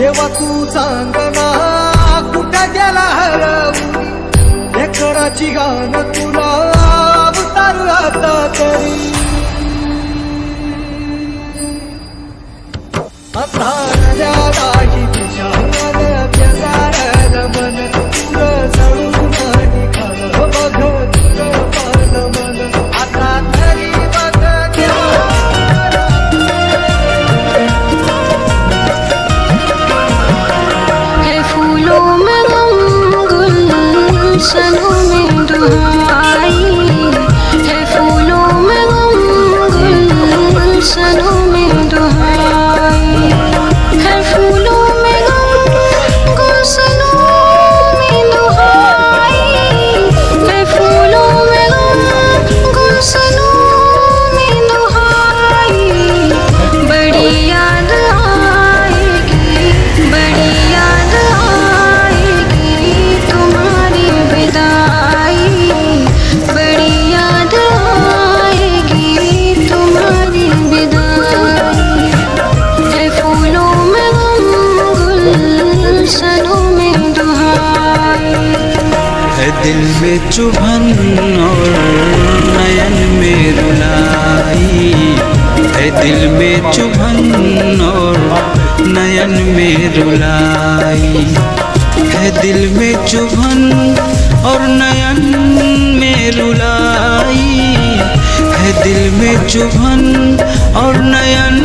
देवा तू सांगना कुठं गेला हरवून लेकराची गाण तुला अवतार आता तरी अंधारल्या दाही तुझ्या प्यार मन तुला जळून निघालं बघ तुझं पान मन आता तरी बघ है फूलों में गम गुलशनों में दुहाई है फूलों में गम गुलशनों में दुहाई है फूलों में गम गुलशनों में दुहाई है फूलों में गम गुलशनों में दुहाई बड़ी याद आएगी बड़ी याद आएगी तुम्हारी विदाई बड़ी याद आएगी तुम्हारी विदाई है फूलों में गम गुलशनों में दुहाई है दिल में चुभन और नयन में रुलाई है दिल में चुभन और नयन में रुलाई है दिल में चुभन और नयन में रुलाई है दिल में चुभन और नयन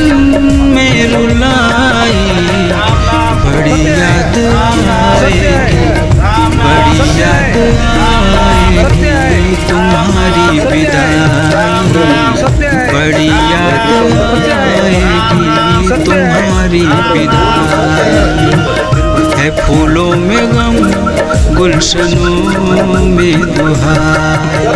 में रुलाई बड़ी याद आएगी बड़ी याद आएगी तुम्हारी विदाई बड़ी याद आएगी तुम्हारी विदाई है फूलों में गम गुलशनों में दुहाई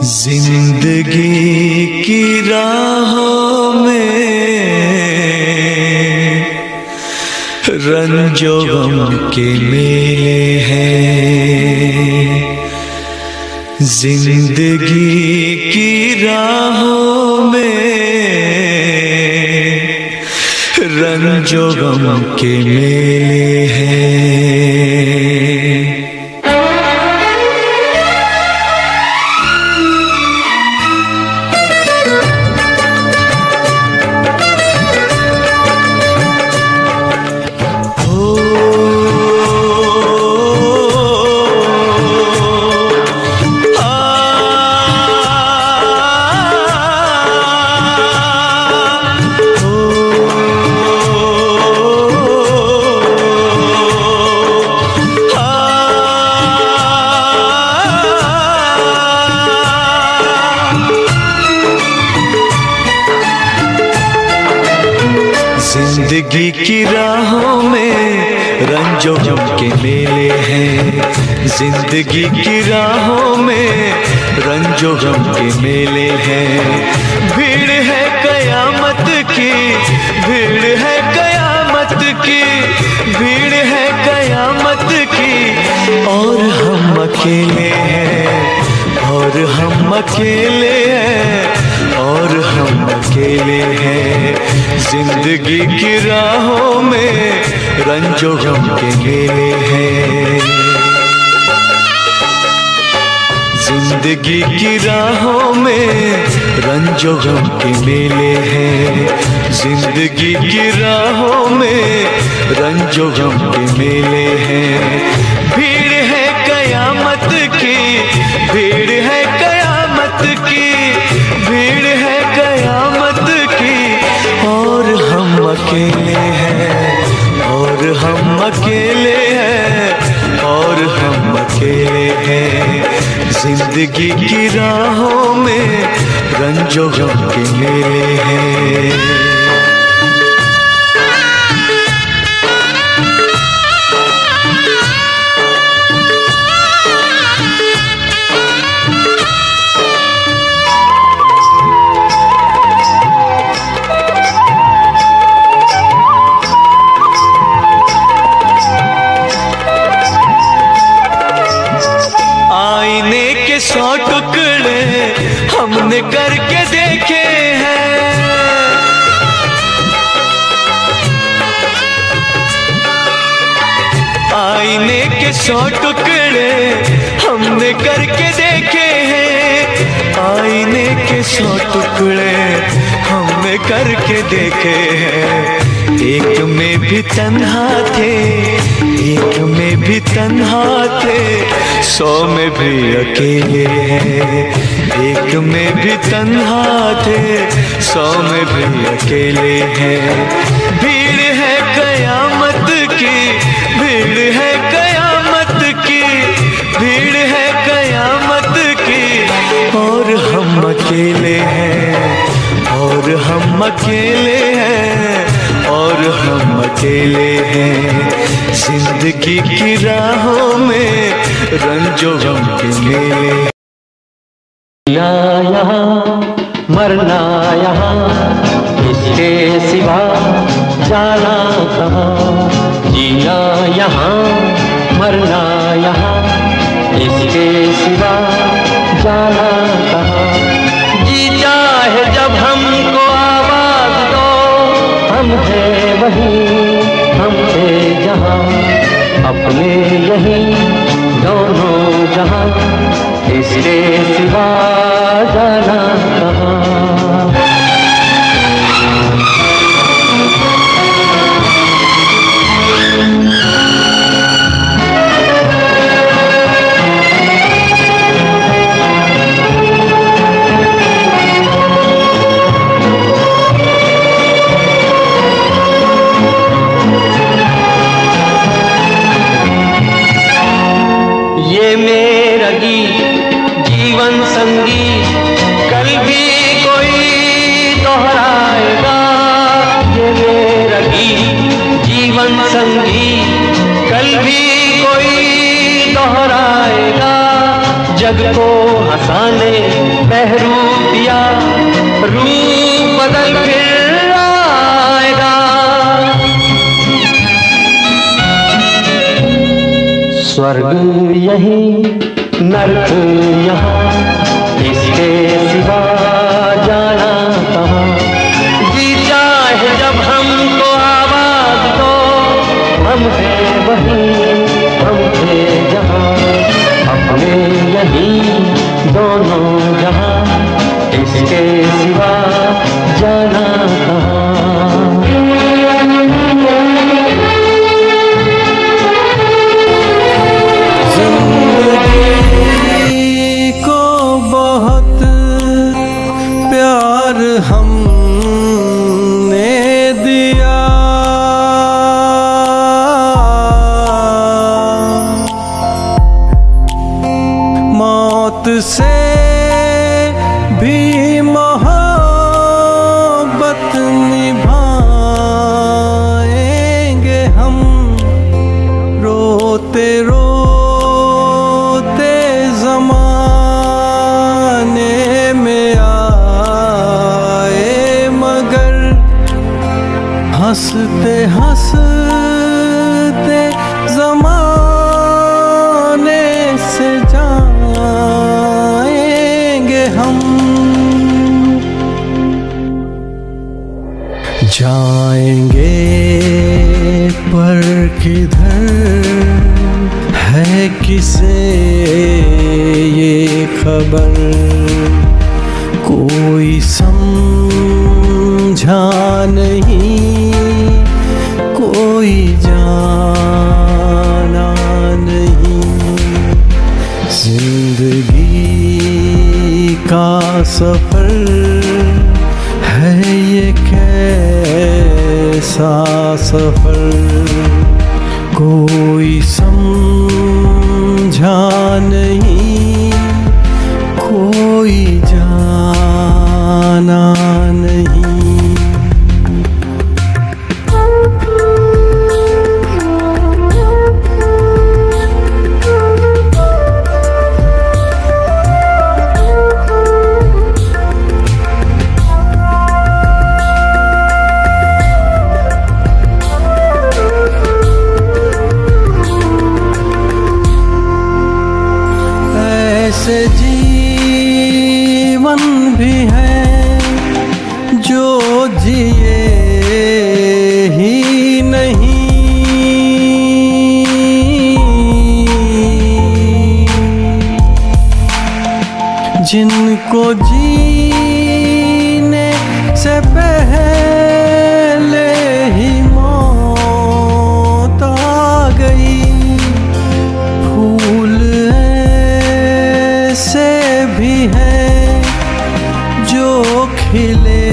जिंदगी की राहों में रंजो गम के मेले हैं जिंदगी की राहों में रंजो गम के मेले हैं जिंदगी की राहों में रंजो गम के मेले हैं जिंदगी की राहों में रंजो गम के मेले हैं भीड़ है कयामत की भीड़ है कयामत की भीड़ है कयामत की और हम अकेले हैं और हम अकेले हैं और हम अकेले हैं जिंदगी की राहों में रंजो गम के मेले हैं जिंदगी की राहों में रंजो गम के मेले हैं जिंदगी की राहों में रंजो गम के मेले हैं भीड़ है कयामत की भीड़ है कयामत की भीड़ है कयामत की और हम अकेले हैं और हम अकेले हैं और हम अकेले हैं जिंदगी की राहों में रंजो गम के मेले हैं 100 टुकड़े हमने करके देखे हैं, आईने के 100 टुकड़े हमने करके देखे हैं। एक में भी तन्हा थे, एक में भी तन्हा थे, 100 में भी अकेले हैं। एक में भी तन्हा थे, 100 में भी अकेले हैं। भीड़ है कयामत की, भीड़ है कयामत की, भीड़ है कयामत की, और हम अकेले हैं, और हम अकेले हैं, और हम अकेले हैं। जिंदगी की राहों में रंजो गम के मेले। जीना यहाँ मरना यहाँ, इसके सिवा जाना कहाँ। जीना यहाँ मरना यहाँ, इसके सिवा जाना कहाँ। जी चाहे जब हमको आवाज दो, हम है वहीं, हम थे जहाँ, अपने यहीं दोनों जहाँ, इसके सिवा जाना कहाँ। ये मेरा गीत जीवन संगीत, कल भी कोई दोहराएगा। ये मेरा गीत जीवन संगीत, कल भी कोई दोहराएगा। जग को हंसाने बहरूप दिया, रूप बदल फिर आएगा। स्वर्ग यहीं नरक यहाँ, इसके सिवा जाना कहाँ। जी चाहे जब हमको आवाज दो, हम है वहीं, हम थे जहाँ, अपने यहीं दोनों जहाँ, इसके सिवा जाना कहाँ। हमने दिया, मौत से भी मोहब्बत निभाएंगे हम। रोते रोते ज़माने में हंसते हंसते ज़माने से जाएंगे हम। जाएंगे पर किधर है किसे ये खबर, कोई समझा नहीं, कोई जाना नहीं। जिंदगी का सफर है ये कैसा सफर, कोई समझा नहीं, कोई जाना नहीं। ऐसे जीवन भी हैं जो जिए ही नहीं, जिनको जीने से पहले ही मौत आ गई। फूल ऐसे भी हैं जो खिले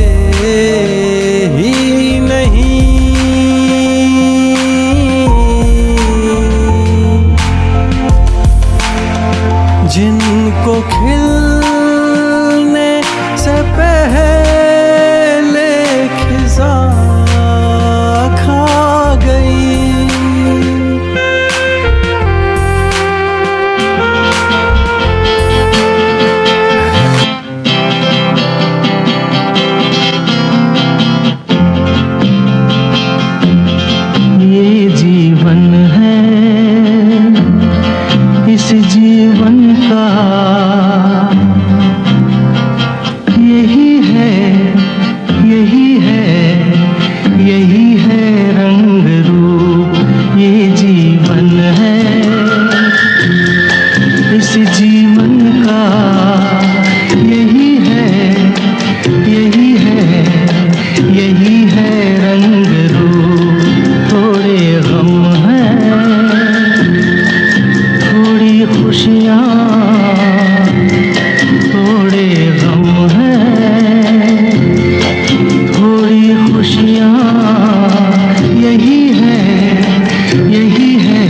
ही नहीं। जिनको खिलने से पहले खिज़ा खा गई। ये जीवन है, इस जीवन का यही है, यही है, यही है रंग रूप। ये जीवन है, इस जीवन का यही है, यही है, यही है रंग रूप। थोड़े गम हैं, थोड़ी खुशियाँ, थोड़े गम हैं, थोड़ी खुशियाँ। यही है, यही है,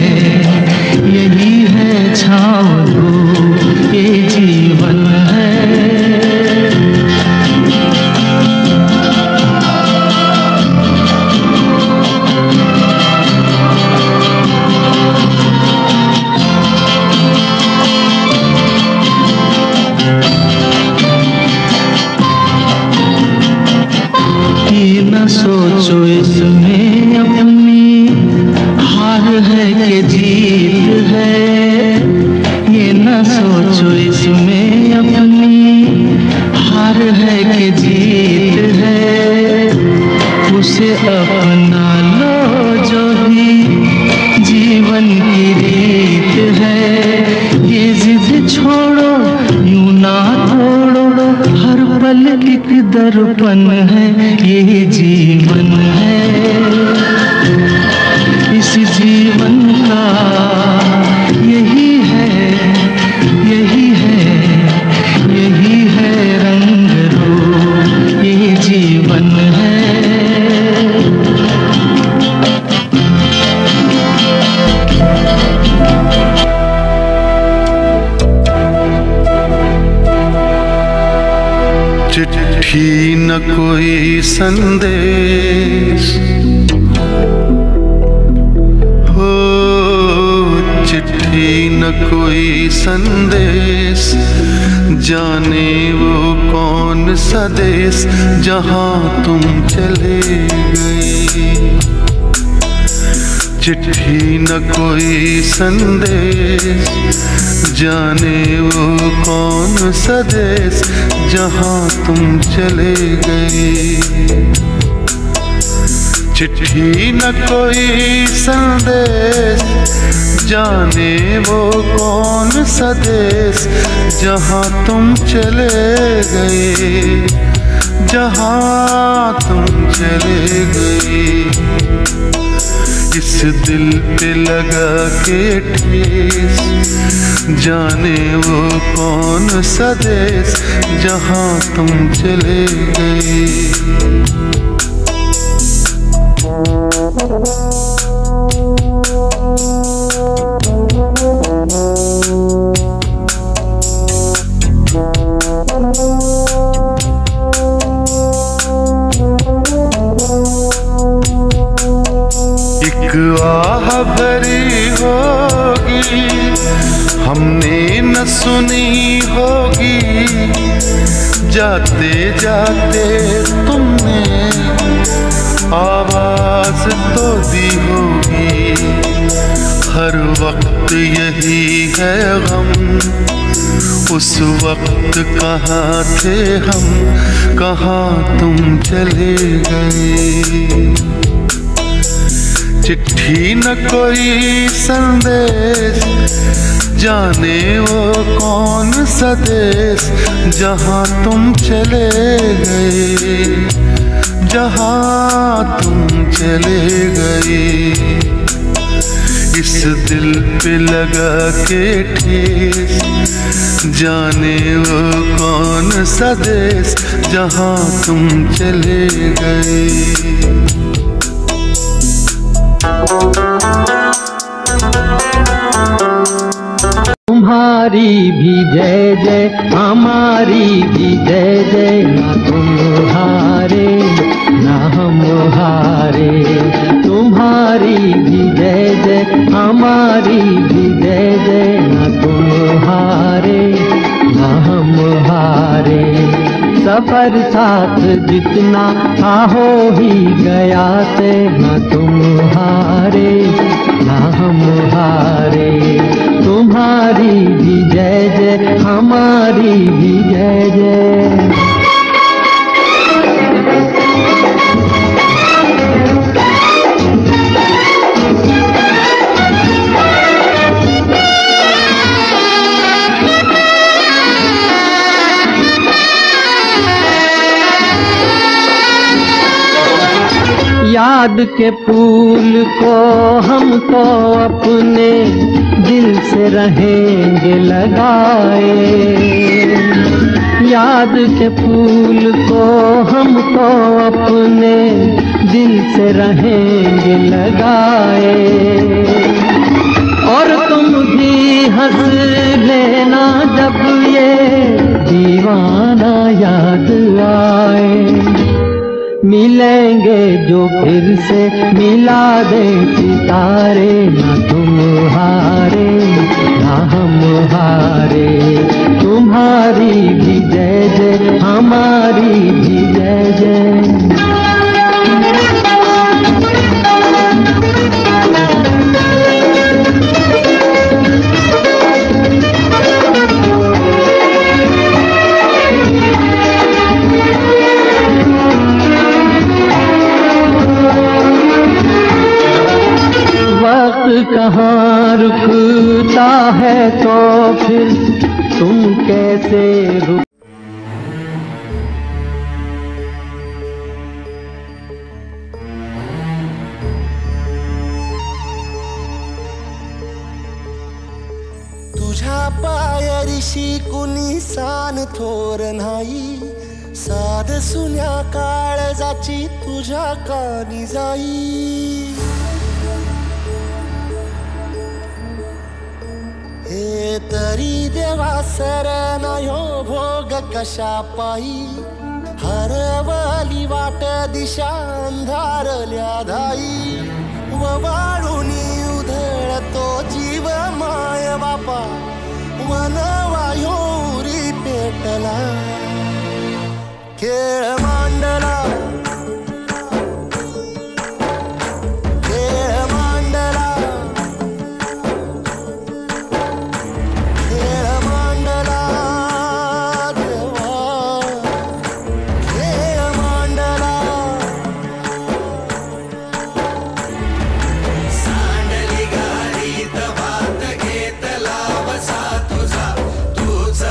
यही है छाँव धूप। ये जीवन है। न सोचो इसमें अपनी हार है कि जीत है। ये न सोचो इसमें अपनी हार है कि जीत है। उसे अपना लो जो भी जीवन की रीत है। ये जिद छोड़ो, यूं ना तोड़ो, हर पल एक दर्पण है। ये जीवन है, इस जीवन का यही है, यही है, यही है रंग रूप। ये जीवन है। चिट्ठी न कोई संदेश हो, चिट्ठी न कोई संदेश। जाने वो कौन सा देश जहाँ तुम चले गए। चिट्ठी न कोई संदेश, जाने वो कौन सा देश जहाँ तुम चले गए। चिट्ठी न कोई संदेश, जाने वो कौन सा देश जहाँ तुम चले गए, जहाँ तुम चले गए। इस दिल पे लगा के ठेस, जाने वो कौन सा देश जहाँ तुम चले गए। एक आह भरी होगी, हमने न सुनी होगी। जाते जाते तुमने आवाज तो दी होगी। हर वक्त यही है गम, उस वक्त कहाँ थे हम, कहाँ तुम चले गए। चिट्ठी न कोई संदेश, जाने वो कौन सा देश जहाँ तुम चले गए, जहाँ तुम चले गए। इस दिल पे लगा के ठेस, जाने वो कौन सा देश जहाँ तुम चले गए। तुम्हारी भी जय जय, हमारी भी जय जय, ना तुम हारे ना हम हारे। तुम्हारी भी जय जय, हमारी भी जय जय, ना तुम हारे ना हम हारे। सफर साथ जितना था हो ही गया से, ना तुम हारे ना हम हारे। तुम्हारी भी जय जय, हमारी भी जय जय। याद के फूल को हम तो अपने दिल से रहेंगे लगाए। याद के फूल को हम तो अपने दिल से रहेंगे लगाए। और तुम भी हंस लेना जब ये दीवाना याद आए। मिलेंगे जो फिर से मिला दे सितारे, ना तुम हारे ना हम हारे। तुम्हारी भी जय जय, हमारी भी जय जय। वक्त कहाँ रुकता है तो फिर तुम कैसे रुक। तुझ्या पायरीशी कुणी सान थोर नाही, साध सुन्या काळजाची तुझ्या कानी जाई। हे तरी देवा सरनायो भोग कशा पायी, हरवली वाट दिशा अंधारल्या धाई। ववाळुनी उधळतो जीव माय बापा, वनवायोरी पेटला खेळ मांडला। सांडली गाडी तवात घेतला वसा तुझा, तूच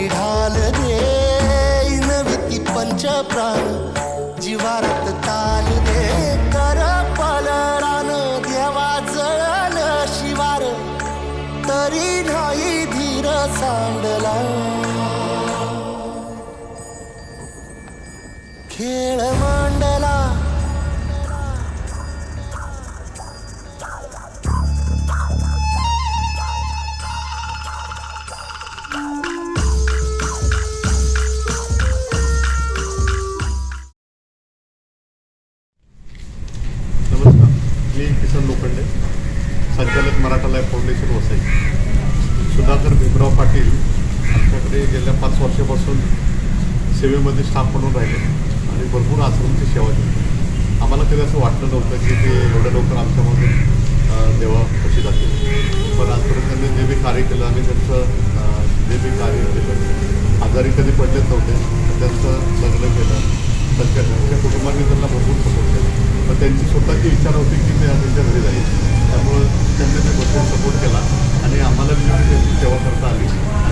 प्रेमाची ढाल दे नवी पंचप्राण जीवारत ताल दे कर पलरान देवा जळल शिवार तरी नाही धीर सांडला खेळ मांडला किसन लोखंडे संचालक मराठा लाईफ फाउंडेशन वसई. सुधाकर भीमराव पाटील आमच्याकडे गेल्या 5 वर्षापासून सेवेमध्ये स्टाफ म्हणून राहिले आणि भरपूर आश्रमची सेवा केली. आम्हाला कधी असं वाटलं नव्हतं की ते एवढ्या लवकर आमच्यामधून देवापाशी जातील, पण आजपर्यंत त्यांनी जे बी कार्य केलं आणि त्यांचं जे बी कार्य केलं आजारी कधी पडलेच नव्हते. त्यांचं लग्न केलं, त्यांच्या कुटुंबाने त्यांना भरपूर सपोर्ट केला, पण त्यांची स्वतःची इच्छा नव्हती की ते त्यांच्या घरी जाईल. त्यामुळं त्यांनी ते भरपूर सपोर्ट केला आणि आम्हाला त्यांची सेवा करता आली.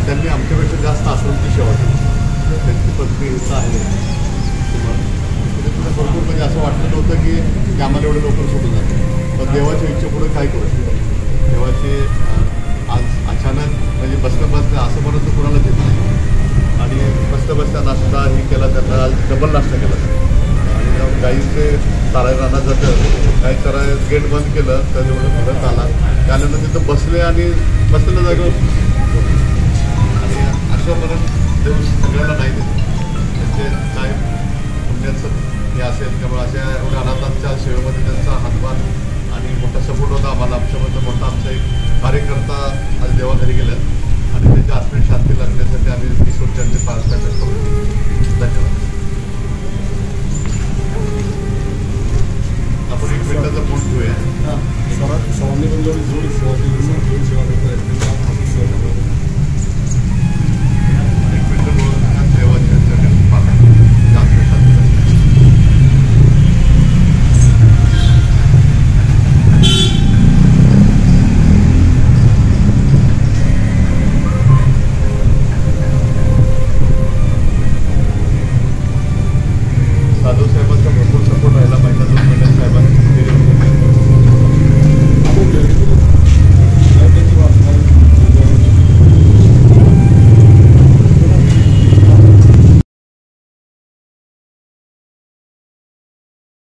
त्यांनी आमच्यापेक्षा जास्त आश्रमची सेवा केली. त्यांची पत्नी इथं आहे तुम्हाला भरपूर म्हणजे असं वाटलं नव्हतं की आम्हाला एवढं लवकर सोडून जातं, पण देवाच्या इच्छेपुढे काय करू शकतो. देवाचे आज अचानक म्हणजे बसल्या असं म्हणत तर कुणाला देत नाही आणि बसल्या नाश्ता ही केला त्यांना, आज डबल नाश्ता केला आणि गाईचे चारायला राहणार जातं, गाई चराय गेट बंद केलं तर एवढं परत आला. त्यानंतर तिथं बसले आणि बसलेल्या जागेवर आणि अशा परत